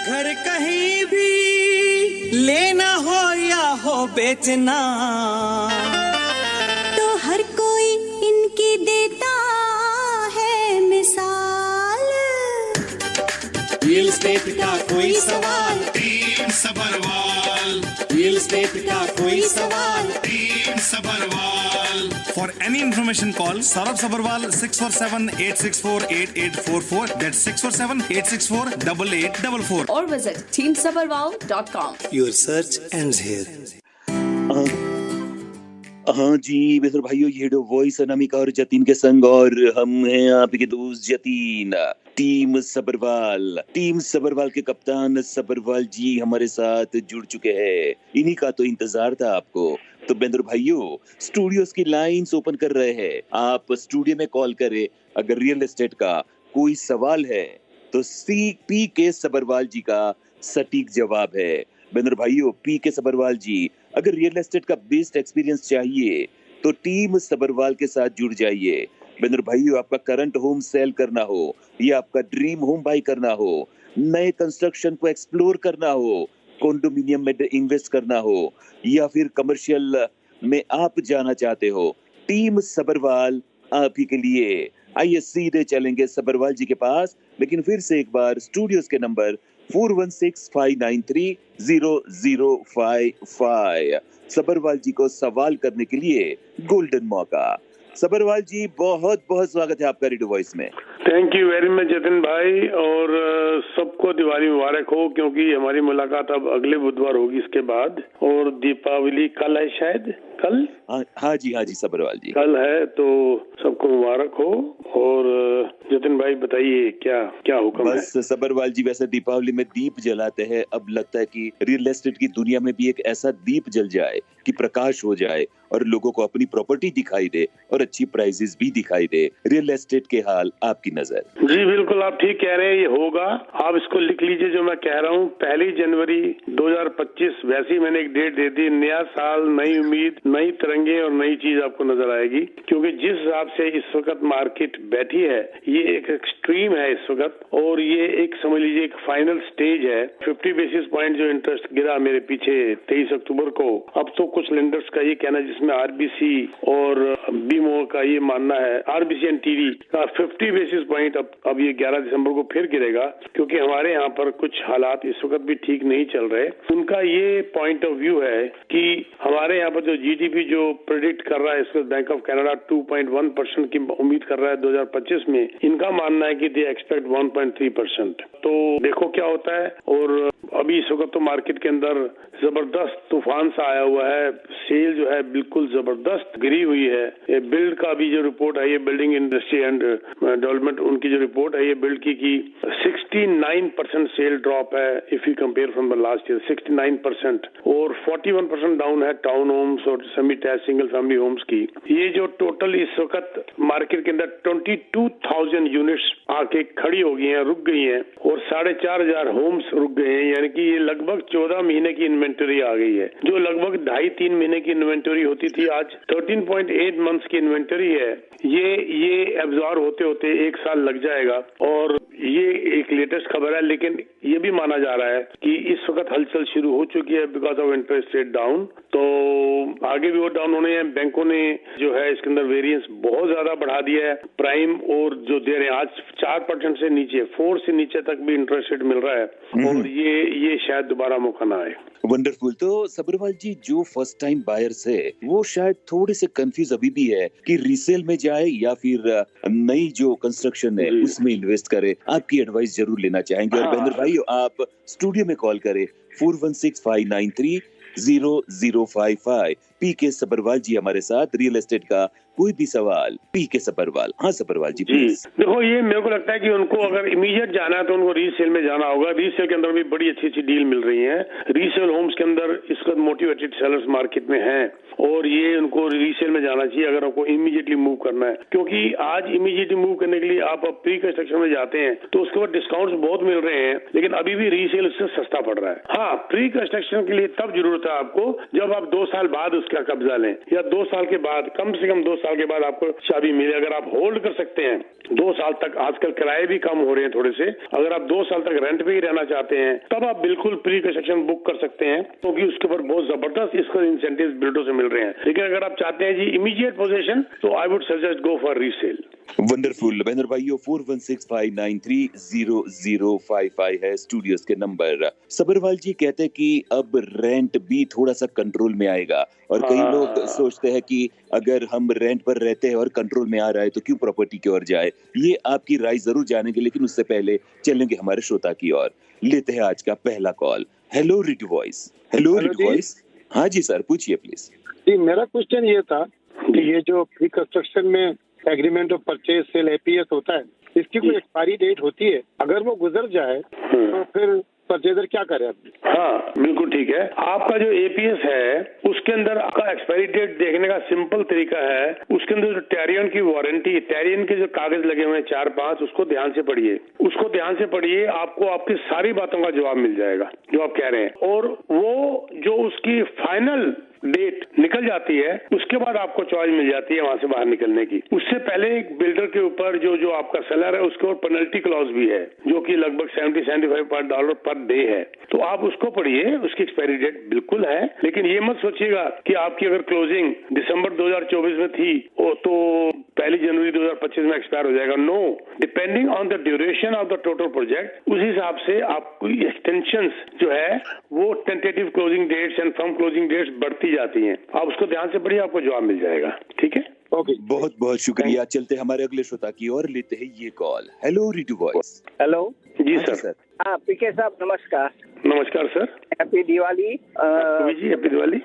घर कहीं भी लेना हो या हो बेचना, तो हर कोई इनकी देता है मिसाल। रियल एस्टेट का कोई सवाल, टीम सबरवाल। रियल एस्टेट का कोई सवाल, team Sabharwal. For any information, call Saurabh Sabharwal 647-864-8844. That's 647-864-8844. Or visit teamsabharwal.com. your search ends here. हाँ जी मित्र भाइयों, ये रेडियो वॉइस अनामिका और जतीन के संग, और हम हैं आपके दोस्त जतीन। टीम सबरवाल के कप्तान सबरवाल जी हमारे साथ जुड़ चुके हैं। इन्हीं का तो इंतजार था आपको। तो बेंद्र भाइयों, स्टूडियोज की लाइंस ओपन कर रहे हैं। आप स्टूडियो में कॉल करें अगर रियल एस्टेट का कोई सवाल है तो पी के सबरवाल जी का सटीक जवाब है। बेंद्र भाइयों, पी के सबरवाल जी, अगर रियल एस्टेट का बेस्ट एक्सपीरियंस चाहिए तो टीम सबरवाल के साथ जुड़ जाइए। बेंद्र भाइयों, आपका करंट होम सेल करना हो या आपका ड्रीम होम बाई करना हो, नए कंस्ट्रक्शन को एक्सप्लोर करना हो, कॉन्डोमिनियम में इन्वेस्ट करना हो या फिर कमर्शियल में आप जाना चाहते हो, टीम सबरवाल आप ही के लिए। आइए सीधे चलेंगे सबरवाल जी के पास, लेकिन फिर से एक बार स्टूडियोज के नंबर 4165930055। सबरवाल जी को सवाल करने के लिए गोल्डन मौका। सबरवाल जी, बहुत बहुत स्वागत है आपका रेडियो वॉइस में। Thank you very much Jatin भाई, और सबको दिवाली मुबारक हो, क्योंकि हमारी मुलाकात अब अगले बुधवार होगी इसके बाद, और दीपावली कल है शायद। कल? हाँ जी सबरवाल जी, कल है, तो सबको मुबारक हो। और जतिन भाई बताइए क्या हुक्म है? बस सबरवाल जी, वैसे दीपावली में दीप जलाते हैं, अब लगता है कि रियल एस्टेट की दुनिया में भी एक ऐसा दीप जल जाए कि प्रकाश हो जाए और लोगों को अपनी प्रॉपर्टी दिखाई दे और अच्छी प्राइसेस भी दिखाई दे। रियल एस्टेट के हाल आपकी नजर? जी बिल्कुल, आप ठीक कह रहे हैं, ये होगा। आप इसको लिख लीजिए जो मैं कह रहा हूँ। 1 जनवरी 2025, वैसे ही मैंने एक डेट दे दी। नया साल, नई उम्मीद, नई तरंगे और नई चीज आपको नजर आएगी, क्योंकि जिस हिसाब से इस वक्त मार्केट बैठी है, ये एक एक्सट्रीम है इस वक्त, और ये एक समझ लीजिए एक फाइनल स्टेज है। 50 बेसिस पॉइंट जो इंटरेस्ट गिरा मेरे पीछे 23 अक्टूबर को, अब तो कुछ लेंडर्स का ये कहना, जिसमें आरबीसी और बीमो का ये मानना है, आरबीसी एंड टीवी का 50 बेसिस पॉइंट अब ये 11 दिसंबर को फिर गिरेगा, क्योंकि हमारे यहाँ पर कुछ हालात इस वक्त भी ठीक नहीं चल रहे। उनका ये पॉइंट ऑफ व्यू है कि हमारे यहाँ पर जो जीडीपी जो प्रेडिक्ट कर रहा है, इसको बैंक ऑफ कनाडा 2.1% की उम्मीद कर रहा है 2025 में, इनका मानना है कि दे एक्सपेक्ट 1.3%। तो देखो क्या होता है। और अभी इस वक्त तो मार्केट के अंदर जबरदस्त तूफान सा आया हुआ है, सेल जो है बिल्कुल जबरदस्त गिरी हुई है। ये बिल्ड का भी जो रिपोर्ट है, ये बिल्डिंग इंडस्ट्री एंड डेवलपमेंट, उनकी जो रिपोर्ट है ये बिल्ड की 69% सेल ड्रॉप है if you compare from the last year, 69%, और 41% डाउन है टाउन होम्स और सेमी टैच सिंगल फैमिली होम्स की। ये जो टोटल इस वक्त मार्केट के अंदर 22,000 यूनिट्स आके खड़ी हो गई हैं, रुक गई हैं, और 4,500 होम्स रुक गए हैं, यानी कि ये लगभग 14 महीने की इन्वेंटरी आ गई है। जो लगभग 2.5-3 महीने की इन्वेंटरी होती थी, आज 13.8 मंथ्स की इन्वेंटरी है। ये एब्जॉर्ब होते होते 1 साल लग जाएगा, और ये एक लेटेस्ट खबर है, लेकिन ये भी माना जा रहा है कि इस वक्त हलचल शुरू हो चुकी है because of interest rate down. तो आगे भी वो डाउन होने हैं। बैंकों ने जो है इसके अंदर वेरिएंस बहुत ज्यादा बढ़ा दिया है। प्राइम और जो दे रहे हैं आज 4% से नीचे, 4 से नीचे तक भी इंटरेस्ट रेट मिल रहा है, और ये शायद दोबारा मौका ना आए। वंडरफुल। तो सबरवाल जी, जो फर्स्ट टाइम बायर्स है वो शायद थोड़े से कंफ्यूज अभी भी है कि रीसेल में जाए या फिर नई जो कंस्ट्रक्शन है उसमें इन्वेस्ट करे। आपकी एडवाइस जरूर लेना चाहेंगे। और बेंद्र भाई, आप स्टूडियो में कॉल करें 4165930055। पी के सबरवाल जी हमारे साथ, रियल एस्टेट का कोई भी सवाल, पी के सबरवाल। हाँ सबरवाल जी प्लीज। देखो, ये मेरे को लगता है कि उनको अगर इमीडिएट जाना है तो उनको रीसेल में जाना होगा। रीसेल के अंदर भी बड़ी अच्छी अच्छी डील मिल रही है। रीसेल होम्स के अंदर इस वक्त मोटिवेटेड सेलर्स मार्केट में हैं, और ये उनको रीसेल में जाना चाहिए अगर आपको इमीडिएटली मूव करना है, क्योंकि आज इमीडिएटली मूव करने के लिए आप प्री कंस्ट्रक्शन में जाते हैं तो उसके बाद डिस्काउंट्स बहुत मिल रहे हैं, लेकिन अभी भी रीसेल उससे सस्ता पड़ रहा है। हाँ, प्री कंस्ट्रक्शन के लिए तब जरूरत है आपको जब आप 2 साल बाद उसका कब्जा लें, या 2 साल के बाद, कम से कम 2 साल के बाद आपको चाबी मिले। अगर आप होल्ड कर सकते हैं 2 साल तक, आजकल किराए भी कम हो रहे हैं थोड़े से, अगर आप 2 साल तक रेंट पे ही रहना चाहते हैं तब आप बिल्कुल प्री कंस्ट्रक्शन बुक कर सकते हैं, क्योंकि उसके ऊपर बहुत जबरदस्त इसको इंसेंटिव बिल्डरों से मिल रहे हैं। लेकिन अगर आप चाहते हैं जी इमीडिएट पोजीशन, तो I would suggest go for resale. Wonderful Mahendra भाइयों, 4165930055 है स्टूडियोज के नंबर। सबरवाल जी कहते हैं कि अब रेंट भी थोड़ा सा कंट्रोल में आएगा, और कई लोग सोचते हैं कि अगर हम रेंट पर रहते हैं और कंट्रोल में आ रहा है तो क्यों प्रॉपर्टी की ओर जाए। ये आपकी राय जरूर जानेंगे, लेकिन उससे पहले चलेंगे हमारे श्रोता की ओर। लेते हैं आज का पहला call. Hello radio voice. Hello radio voice. हाँ जी सर, पूछिए प्लीज। जी, मेरा क्वेश्चन ये था कि ये जो प्री कंस्ट्रक्शन में agreement of purchase sale APS होता है, इसकी कोई एक्सपायरी डेट होती है? अगर वो गुजर जाए तो फिर परचेजर क्या करे? हाँ, बिल्कुल ठीक है। आपका जो एपीएस है उसके अंदर आपका एक्सपायरी डेट देखने का सिंपल तरीका है, उसके अंदर जो टेरियन की वारंटी, टेरियन के जो कागज लगे हुए हैं 4-5, उसको ध्यान से पढ़िए, आपको आपकी सारी बातों का जवाब मिल जाएगा जो आप कह रहे हैं। और वो जो उसकी फाइनल डेट निकल जाती है, उसके बाद आपको चॉइस मिल जाती है वहां से बाहर निकलने की। उससे पहले एक बिल्डर के ऊपर जो आपका सेलर है उसके ऊपर पेनल्टी क्लॉज भी है, जो कि लगभग $70-75 पर डे है। तो आप उसको पढ़िए, उसकी एक्सपायरी डेट बिल्कुल है। लेकिन ये मत सोचिएगा कि आपकी अगर क्लोजिंग दिसंबर 2024 में थी तो 1 जनवरी 2025 में एक्सपायर हो जाएगा। No, depending on the duration of the total project, उस हिसाब से आपको एक्सटेंशन जो है वो tentative closing dates and firm closing dates बढ़ती जाती हैं। आप उसको ध्यान से पढ़िए, आपको जवाब मिल जाएगा। ठीक है, ओके, बहुत बहुत शुक्रिया। चलते हमारे अगले श्रोता की ओर, लेते हैं ये call. Hello radio voice. Hello जी हाँ सर। हाँ, पीके साहब नमस्कार। नमस्कार सर। हैप्पी दिवाली। जी, हैप्पी दिवाली।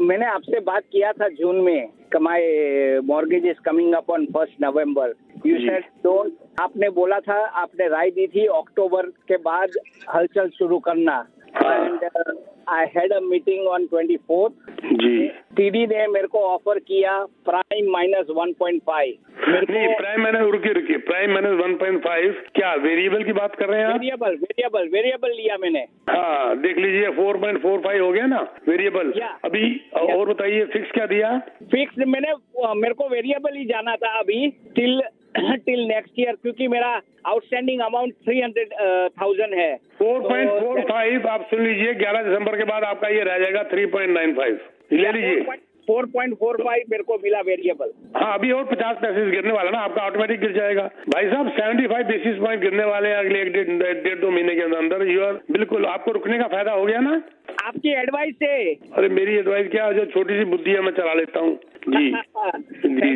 मैंने आपसे बात किया था जून में, my mortgage is coming up on 1 November. You said don't, आपने बोला था, आपने राय दी थी अक्टूबर के बाद हलचल शुरू करना। And I had a meeting on 24th। जी, टीडी ने मेरे को ऑफर किया प्राइम -1.5। नहीं, प्राइम रुकिए, प्राइम -1.5 क्या वेरिएबल की बात कर रहे हैं आप? वेरिएबल लिया मैंने। हाँ, देख लीजिए 4.45 हो गया ना वेरिएबल। अभी और बताइए फिक्स क्या दिया? फिक्स मेरे को वेरिएबल ही जाना था अभी टिल नेक्स्ट ईयर, क्योंकि मेरा आउटस्टैंडिंग अमाउंट 300,000 है। 4.45 आप सुन लीजिए, 11 दिसंबर के बाद आपका ये रह जाएगा 3.95। ले लीजिए। 4.45 मेरे को मिला वेरिएबल। हाँ, अभी और 50 पैसे गिरने वाला ना, आपका ऑटोमेटिक गिर जाएगा। भाई साहब 75 बेसिस पॉइंट गिरने वाले हैं अगले 1-1.5-2 महीने के अंदर। बिल्कुल आपको रुकने का फायदा हो गया ना आपकी एडवाइस से। अरे मेरी एडवाइस क्या, जो छोटी सी बुद्धि है मैं चला लेता हूँ। जी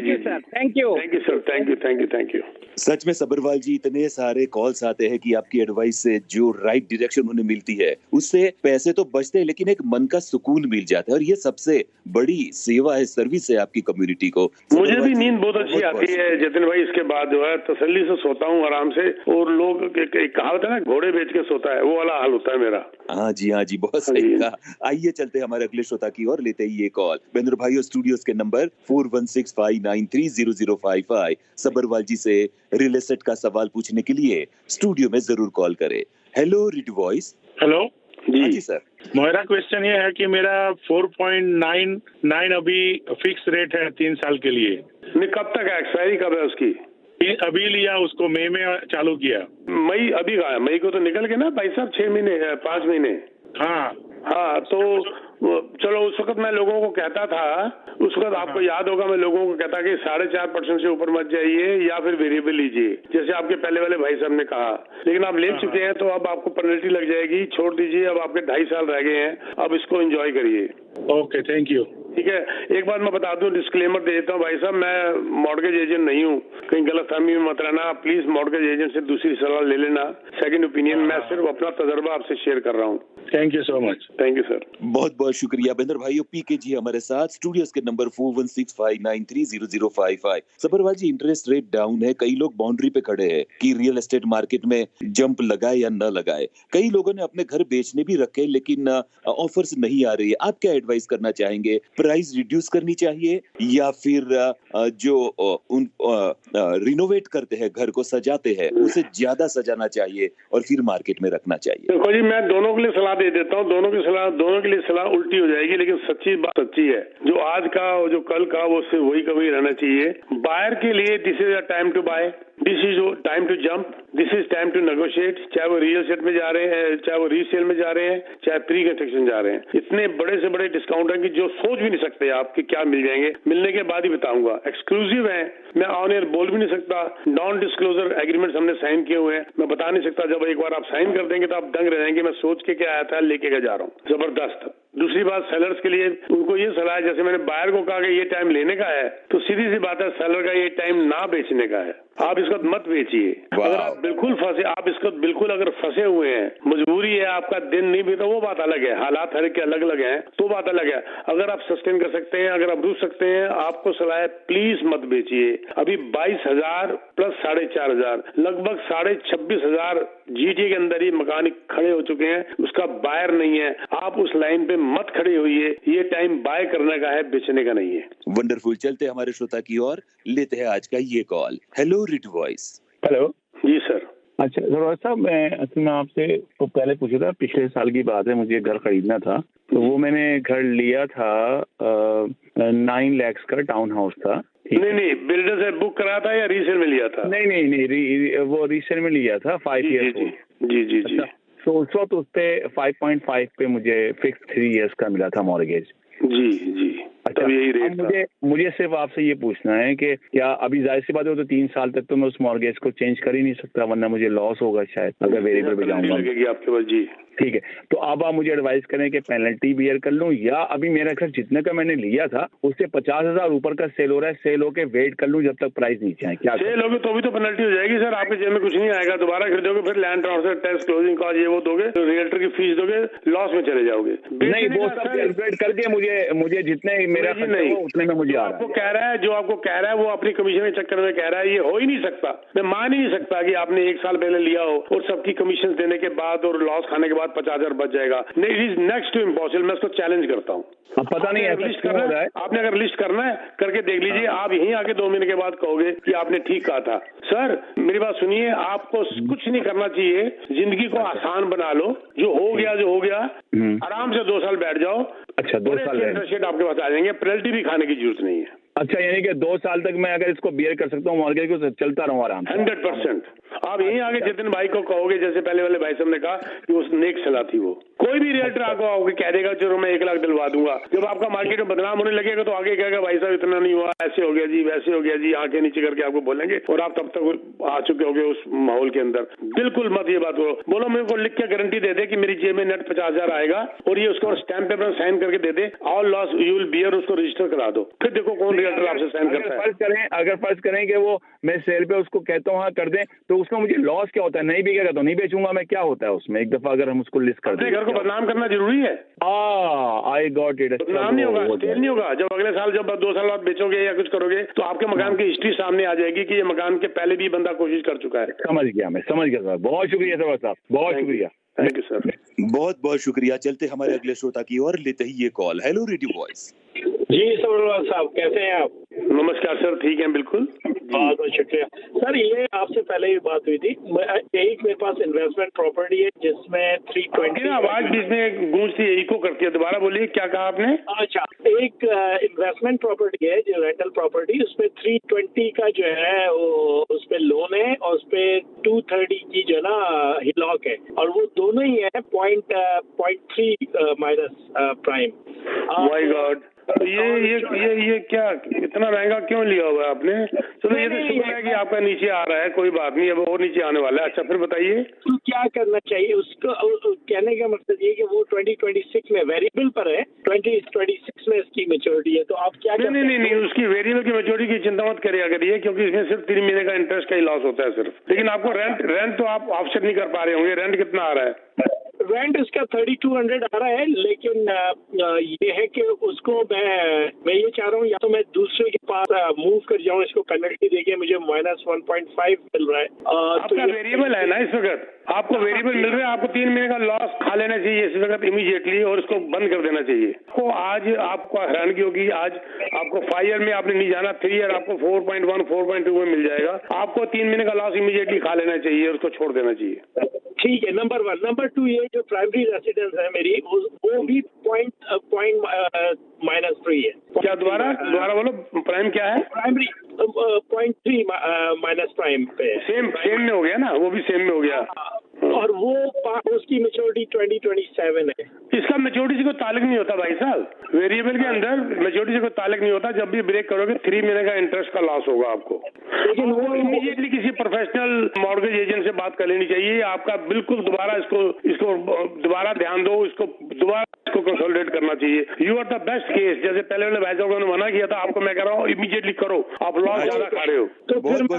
जी sir, thank you sir, thank you. सच में सबरवाल जी, इतने सारे कॉल्स आते हैं कि आपकी एडवाइस से जो राइट डायरेक्शन उन्हें मिलती है उससे पैसे तो बचते हैं, लेकिन एक मन का सुकून मिल जाता है, और ये सबसे बड़ी सेवा है, सर्विस है आपकी कम्युनिटी को। मुझे भी नींद बहुत अच्छी आती है जतिन भाई, इसके बाद जो है तसल्ली से सोता हूँ आराम से। और लोग एक कहावत है ना, घोड़े बेच के सोता है, वो वाला हाल होता है मेरा। हाँ जी, बहुत सही कहा। आइए चलते हमारे अगले श्रोता की ओर, लेते हैं ये कॉल। महेंद्र भाई स्टूडियोज के नंबर 4165930055। सबरवाल जी से रियल एस्टेट का सवाल पूछने के लिए स्टूडियो में जरूर कॉल करें। Hello radio voice. हेलो जी सर। मेरा क्वेश्चन ये है कि मेरा 4.99 अभी फिक्स रेट है 3 साल के लिए। कब तक है एक्सपायरी, कब है उसकी? अभी लिया उसको, मई में चालू किया। मई अभी कहा, मई को तो निकल के ना भाई साहब 6 महीने 5 महीने। हाँ, तो चलो उस वक्त मैं लोगों को कहता था, उस वक्त आपको याद होगा मैं लोगों को कहता कि 4.5% से ऊपर मत जाइए या फिर वेरिएबल लीजिए, जैसे आपके पहले वाले भाई साहब ने कहा। लेकिन आप ले चुके हैं तो अब आपको पेनल्टी लग जाएगी, छोड़ दीजिए। अब आपके 2.5 साल रह गए हैं, अब इसको एंजॉय करिए। Okay, thank you. ठीक है, एक बात मैं बता दूं, डिस्क्लेमर दे देता हूँ भाई साहब, मैं मॉर्गेज एजेंट नहीं हूँ, कहीं गलतफहमी में मत रहना। प्लीज मॉर्गेज एजेंट से दूसरी सलाह ले लेना, सेकंड ओपिनियन। मैं सिर्फ अपना तजर्बा आपसे शेयर कर रहा हूँ। Thank you so much. Thank you sir. बहुत बहुत शुक्रिया बेंदर भाइयों। पीके जी हमारे साथ स्टूडियोज के नंबर 4165930055। सबरवाल जी, इंटरेस्ट रेट डाउन है, कई लोग बाउंड्री पे खड़े हैं कि रियल एस्टेट मार्केट में जंप लगाए या न लगाए। कई लोगों ने अपने घर बेचने भी रखे, लेकिन ऑफर्स नहीं आ रही है। आप क्या एडवाइस करना चाहेंगे प्राइस रिड्यूस करनी चाहिए या फिर जो उन रिनोवेट करते हैं, घर को सजाते हैं, उसे ज्यादा सजाना चाहिए और फिर मार्केट में रखना चाहिए? देखो जी, मैं दोनों के लिए सलाह दे देता हूँ। दोनों के लिए सलाह उल्टी हो जाएगी, लेकिन सच्ची बात सच्ची है। जो आज का जो कल का वो सिर्फ वही कभी रहना चाहिए। बायर के लिए this is a time to buy, this is time to jump, this is time to negotiate. चाहे वो रियल एस्टेट में जा रहे हैं, चाहे वो रीसेल में जा रहे हैं, चाहे प्री कंस्ट्रक्शन जा रहे हैं। इतने बड़े से बड़े डिस्काउंट हैं कि जो सोच भी नहीं सकते आप कि क्या मिल जाएंगे। मिलने के बाद ही बताऊंगा। एक्सक्लूसिव है, मैं ऑन एयर बोल भी नहीं सकता। नॉन डिस्क्लोजर एग्रीमेंट हमने साइन किए हुए हैं, मैं बता नहीं सकता। जब एक बार आप साइन कर देंगे तो आप दंग रह जाएंगे, मैं सोच के क्या आया था लेके क्या जा रहा हूँ। जबरदस्त। दूसरी बात, सेलर्स के लिए उनको ये सलाह है, जैसे मैंने बायर को कहा कि ये टाइम लेने का है, तो सीधी सी बात है सेलर का ये टाइम ना बेचने का है। आप इसको मत बेचिए। अगर आप बिल्कुल फंसे, आप इसको बिल्कुल अगर फंसे हुए हैं, मजबूरी है, आपका दिन नहीं बीता, वो बात अलग है। हालात हर के अलग अलग हैं, तो बात अलग है। अगर आप सस्टेन कर सकते हैं, अगर आप रुक सकते हैं, आपको सलाह है प्लीज मत बेचिए। अभी 22,000 प्लस 4,500, लगभग 26,500 जीटी के अंदर ही मकान खड़े हो चुके हैं। उसका बायर नहीं है। आप उस लाइन पे मत खड़े होइए। ये टाइम बाय करने का है, बेचने का नहीं है। वंडरफुल। चलते हमारे श्रोता की ओर, लेते हैं आज का ये कॉल। हेलो रिट वॉइस। हेलो जी सर। अच्छा सर साहब, मैं आपसे तो पहले पूछा था, पिछले साल की बात है, मुझे घर खरीदना था। तो वो मैंने घर लिया था 9 लाख का टाउन हाउस था। नहीं, बिल्डर से बुक करा था या रीसेल में लिया था? नहीं, वो रीसेल में लिया था 5 ईयर्स। जी। तो उस वक्त उस पे 5.5 पे मुझे फिक्स 3 इयर्स का मिला था मॉर्गेज। जी। अच्छा, यही रेट मुझे सिर्फ आपसे ये पूछना है कि क्या अभी जाहिर सी बात है, तो 3 साल तक तो मैं उस मॉर्गेज को चेंज कर ही नहीं सकता, वरना मुझे लॉस होगा शायद अगर वेरिएबल पे जाऊंगा। लगेगी आपके पास। जी ठीक है, तो अब आप मुझे एडवाइस करें कि पेनल्टी बियर कर लूं या अभी मेरा घर जितने का मैंने लिया था उससे 50,000 ऊपर का सेल हो रहा है, सेल होके वेट कर लूं जब तक प्राइस नीचे आए? क्या सेल होगी तो भी तो पेनल्टी हो जाएगी सर। आपके जेब में कुछ नहीं आएगा। दोबारा खरीदोगे, फिर land transfer tax, closing cost, ये वो दोगे, तो रियल्टर की फीस दोगे, लॉस में चले जाओगे। नहीं, वो सब कैलकुलेट करके मुझे जितने मेरा नहीं उतने में मुझे आपको कह रहा है, जो आपको कह रहा है वो अपनी कमीशन के चक्कर में कह रहा है। ये हो ही नहीं सकता। मैं मान ही नहीं सकता कि आपने 1 साल पहले लिया हो और सबकी कमीशन देने के बाद और लॉस खाने के बाद 50,000 बच जाएगा। नहीं, it is next to impossible. मैं इसको चैलेंज करता हूँ। पता नहीं है लिस्ट करना है। आपने अगर लिस्ट करना है करके देख लीजिए। आप यहीं आके 2 महीने के बाद कहोगे कि आपने ठीक कहा था। सर मेरी बात सुनिए, आपको कुछ नहीं करना चाहिए। जिंदगी को आसान बना लो। जो हो गया आराम से 2 साल बैठ जाओ। अच्छा, 2 साल इंटरेस्ट रेट आपके पास आ जाएंगे। पेनल्टी भी खाने की जरूरत नहीं है। अच्छा, यानी कि 2 साल तक मैं अगर इसको बियर कर सकता हूँ मॉर्गेज को, चलता रहूँ आराम से? 100%। आप यहीं आगे जितिन भाई को कहोगे, जैसे पहले वाले भाई साहब ने कहा कि उस नेक सलाह थी वो। कोई भी रियल्टर आपको आओगे कह देगा चलो मैं 1 लाख दिलवा दूंगा। जब आपका मार्केट में बदनाम होने लगेगा तो आगे कहेगा भाई साहब इतना नहीं हुआ, ऐसे हो गया जी, वैसे हो गया जी, आंखें नीचे करके आपको बोलेंगे और आप तब तक आ चुके होगे उस माहौल के अंदर। बिल्कुल मत ये बात करो। बोलो मेरे को लिख के गारंटी दे दे कि मेरी जेब में नेट 50,000 आएगा और ये उसको स्टैंप पेपर में साइन करके दे दे, all loss you will bear, उसको रजिस्टर करा दो। फिर देखो कौन रियल्टर आपसे साइन करता है। अगर फर्ज करें कि वो मैं सेल पे उसको कहता हूँ हाँ कर दें, तो उसमें मुझे लॉस क्या होता है? नहीं बिकेगा तो नहीं बेचूंगा मैं, क्या होता है उसमें? एक दफा अगर हम उसको लिस्ट कर दें, घर को बदनाम करना जरूरी है। I got it. बदनाम नहीं होगा, सेल नहीं होगा। जब अगले साल जब 2 साल बाद बेचोगे या कुछ करोगे तो आपके मकान की हिस्ट्री सामने आ जाएगी कि ये मकान के पहले भी बंदा कोशिश कर चुका है। समझ गया सर। बहुत शुक्रिया सर साहब, बहुत शुक्रिया। Thank you sir. बहुत शुक्रिया। चलते हमारे अगले श्रोता की ओर, लेते ही ये कॉल। Hello radio voice. जी सबरवाल साहब, कैसे हैं आप? नमस्कार सर, ठीक है बिल्कुल। बहुत बहुत शुक्रिया सर। ये आपसे पहले भी बात हुई थी। एक मेरे पास इन्वेस्टमेंट प्रॉपर्टी है जिसमें 320। आवाज बीच में गूंजती है, इको करती है। दोबारा बोलिए, क्या कहा आपने? अच्छा, एक इन्वेस्टमेंट प्रॉपर्टी है जो रेंटल प्रॉपर्टी, उसमें 320 का जो है वो उस पे लोन है और उस पे 230 की जो है ना हिलॉक है, और वो दोनों ही है 0.3 माइनस प्राइम। माय गॉड, ये क्या इतना महंगा क्यों लिया हुआ है आपने? चलो ये तो शुक्र है कि आपका नीचे आ रहा है, कोई बात नहीं, अब और नीचे आने वाला है। अच्छा फिर बताइए तो क्या करना चाहिए उसको? कहने का मकसद ये कि वो 2026 में वेरिएबल पर है, 2026 में इसकी मैच्योरिटी है, तो आप क्या? नहीं, उसकी वेरिएबल की मैच्योरिटी की चिंता मत करिए करिए, क्योंकि इसमें सिर्फ 3 महीने का इंटरेस्ट का ही लॉस होता है सिर्फ। लेकिन आपको रेंट तो आप ऑफसेट नहीं कर पा रहे होंगे। रेंट कितना आ रहा है? रेंट इसका 3200 आ रहा है, लेकिन ये है कि उसको मैं ये चाह रहा हूँ या तो मैं दूसरे के पास मूव कर जाऊँ, इसको पेनल्टी देके मुझे -1.5 मिल रहा है। आपका वेरिएबल है ना इस वक्त, आपको वेरिएबल मिल रहा है, आपको 3 महीने का लॉस खा लेना चाहिए इस वक्त इमीडिएटली और इसको बंद कर देना चाहिए। तो आज आपको हैरानगी होगी, आज आपको 5 ईयर में आपने नहीं जाना, 3 ईयर आपको 4.1 4.2 में मिल जाएगा। आपको 3 महीने का लॉस इमीडिएटली खा लेना चाहिए और उसको छोड़ देना चाहिए। ठीक है, नंबर 1। नंबर 2, ये जो प्राइमरी रेसिडेंस है मेरी वो भी पॉइंट -3 है। क्या दोबारा बोलो, प्राइम क्या है? प्राइमरी 0.3 माइनस प्राइम पे। सेम में हो गया ना, वो भी सेम में हो गया। और वो उसकी मेच्योरिटी 2027 है। इसका मेच्योरिटी से कोई ताल्लुक नहीं होता भाई साहब, वेरिएबल के अंदर मेच्योरिटी से कोई ताल्लुक नहीं होता। जब भी ब्रेक करोगे 3 महीने का इंटरेस्ट का लॉस होगा आपको। लेकिन वो इमीडिएटली किसी प्रोफेशनल मॉर्गेज एजेंट से बात कर लेनी चाहिए। आपका बिल्कुल दोबारा इसको दोबारा ध्यान दो, इसको दोबारा इसको कंसोलिडेट करना चाहिए। You are the best case. जैसे पहले वाले भाई साहब ने मना किया था, आपको मैं कह रहा हूँ इमीडिएटली करो, आप लॉस ज्यादा खा रहे हो। तो फिर मैं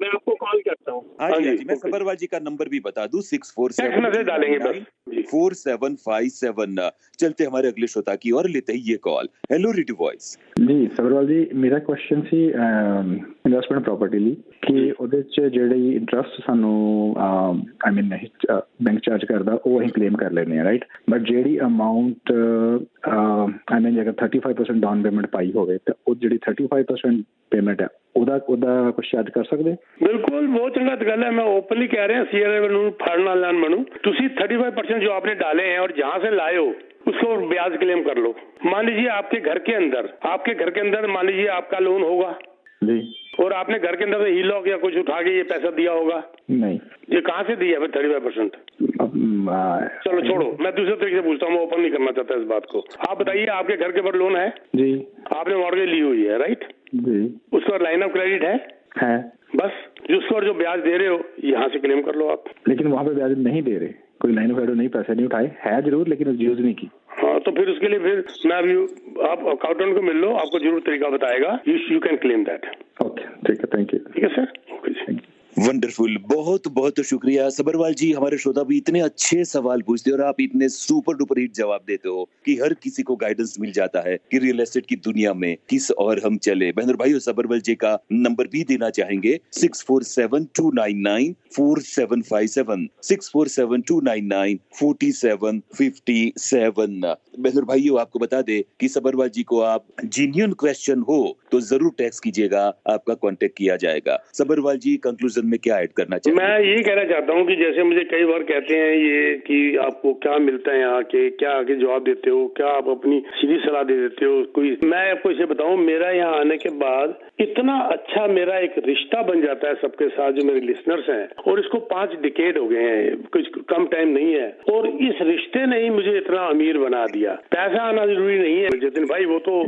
आपको कॉल करता हूँ। हाँ जी, मैं सबरवाल जी का नंबर भी बता दूं, 647 डालेंगे बस 4757। चलते हमारे अगले श्रोता की और लेते ही ये कॉल। हेलो रेडियो वॉइस जी सबरवाल जी, मेरा क्वेश्चन सी इन्वेस्टमेंट प्रॉपर्टी ਲਈ ਕਿ ਉਹਦੇ ਚ ਜਿਹੜੀ ਇੰਟਰਸਟ ਸਾਨੂੰ ਆਈ ਮੀਨ ਬੈਂਕ ਚਾਰਜ ਕਰਦਾ ਉਹ ਅਸੀਂ ਕਲੇਮ ਕਰ ਲੈਂਦੇ ਆ, ਰਾਈਟ। ਬਟ ਜਿਹੜੀ ਅਮਾਉਂਟ ਆਈ ਮੀਨ ਜੇਕਰ 35% ਡਾਊਨ ਪੇਮੈਂਟ ਪਾਈ ਹੋਵੇ ਤਾਂ ਉਹ ਜਿਹੜੀ 35% पेमेंट है ਉਹਦਾ ਕੁਝ ਚਾਰਜ ਕਰ ਸਕਦੇ? बिल्कुल, बहुत चंगा गल है। मैं ओपनली कह रहे हैं सीआरए फाड़ना लान बनू, तुसी 35% जो आपने डाले हैं और जहाँ से लाए हो उसको ब्याज क्लेम कर लो। मान लीजिए आपके घर के अंदर मान लीजिए आपका लोन होगा जी, और आपने घर के अंदर से हीलॉक या कुछ उठा के ये पैसा दिया होगा। नहीं, ये कहाँ से दिया है 35%? चलो छोड़ो, मैं दूसरे तरीके से पूछता हूँ, मैं ओपन नहीं करना चाहता इस बात को। आप बताइए, आपके घर के ऊपर लोन है जी, आपने मॉर्गेज ली हुई है, राइट जी, उस पर लाइन ऑफ क्रेडिट है बस जिसको जो ब्याज दे रहे हो यहाँ से क्लेम कर लो आप। लेकिन वहाँ पे ब्याज नहीं दे रहे, कोई लाइन ऑफ क्रेडिट नहीं, पैसे नहीं उठाए, है जरूर लेकिन यूज नहीं की। हाँ, तो फिर उसके लिए फिर मैं अभी आप अकाउंटेंट को मिल लो, आपको जरूर तरीका बताएगा। You can claim that. Okay, ठीक है, थैंक यू। ठीक है सर, ओके जी। वंडरफुल, बहुत बहुत शुक्रिया सबरवाल जी। हमारे श्रोता भी इतने अच्छे सवाल पूछते हो और आप इतने सुपर डुपर हिट जवाब देते हो कि हर किसी को गाइडेंस मिल जाता है कि रियल एस्टेट की दुनिया में किस और हम चले। बहन और भाइयों, सबरवाल जी का नंबर भी देना चाहेंगे 6472994757 6472994757। बहन और भाइयों, आपको बता दे कि सबरवाल जी को आप जेन्युइन क्वेश्चन हो तो जरूर टेक्स्ट कीजिएगा, आपका कांटेक्ट किया जाएगा। सबरवाल जी कंक्लूजन में क्या ऐड करना चाहिए? मैं ये कहना चाहता हूँ कि जैसे मुझे कई बार कहते हैं ये कि आपको क्या मिलता है यहाँ के, क्या आगे जवाब देते हो, क्या आप अपनी सीधी सलाह दे देते हो कोई। मैं आपको इसे बताऊँ, मेरा यहाँ आने के बाद इतना अच्छा मेरा एक रिश्ता बन जाता है सबके साथ जो मेरे लिसनर्स हैं, और इसको 5 डिकेड हो गए हैं, कुछ कम टाइम नहीं है। और इस रिश्ते ने ही मुझे इतना अमीर बना दिया। पैसा आना जरूरी नहीं है जतिन भाई, वो तो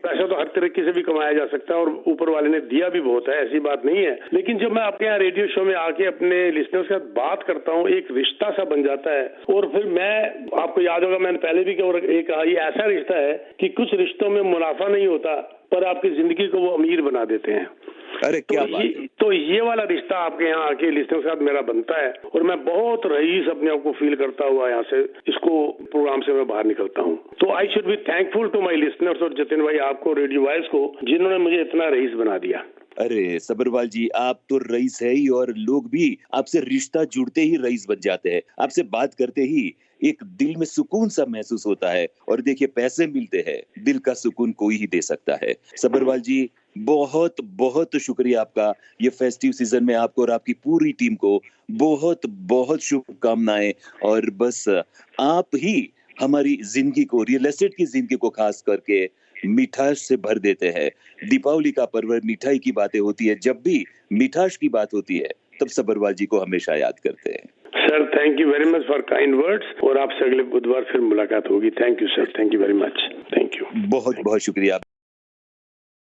पैसा तो हर तरीके से भी कमाया जा सकता है और ऊपर वाले ने दिया भी बहुत है, ऐसी बात नहीं है। लेकिन जब मैं आपके यहाँ रेडियो शो में आके अपने लिसनर्स के साथ बात करता हूँ, एक रिश्ता सा बन जाता है। और फिर मैं, आपको याद होगा मैंने पहले भी कहा, ये ऐसा रिश्ता है कि कुछ रिश्तों में मुनाफा नहीं होता पर आपकी जिंदगी को वो अमीर बना देते हैं। अरे क्या बात। तो ये वाला रिश्ता आपके यहाँ आके लिसनर के साथ मेरा बनता है और मैं बहुत रईस अपने आप को फील करता हुआ यहाँ से इसको प्रोग्राम से मैं बाहर निकलता हूँ। तो I should be thankful to my listeners और जतिन भाई आपको, रेडियो वॉइस को, जिन्होंने मुझे इतना रईस बना दिया। अरे सबरवाल जी, आप तो रईस है ही और लोग भी आपसे रिश्ता जुड़ते ही रईस बन जाते हैं। आपसे बात करते ही एक दिल में सुकून सा महसूस होता है। और देखिए, पैसे मिलते हैं, दिल का सुकून कोई ही दे सकता है। सबरवाल जी, बहुत बहुत शुक्रिया आपका। ये फेस्टिव सीजन में आपको और आपकी पूरी टीम को बहुत बहुत शुभकामनाएं। और बस आप ही हमारी जिंदगी को, रियल एस्टेट की जिंदगी को खास करके मिठास से भर देते हैं। दीपावली का पर्व, मिठाई की बातें होती है, जब भी मिठास की बात होती है तब सबरवाल जी को हमेशा याद करते हैं। Sir, thank you very much for kind words, और आपसे अगले बुधवार फिर मुलाकात होगी। Thank you sir, thank you very much, thank you. बहुत बहुत शुक्रिया।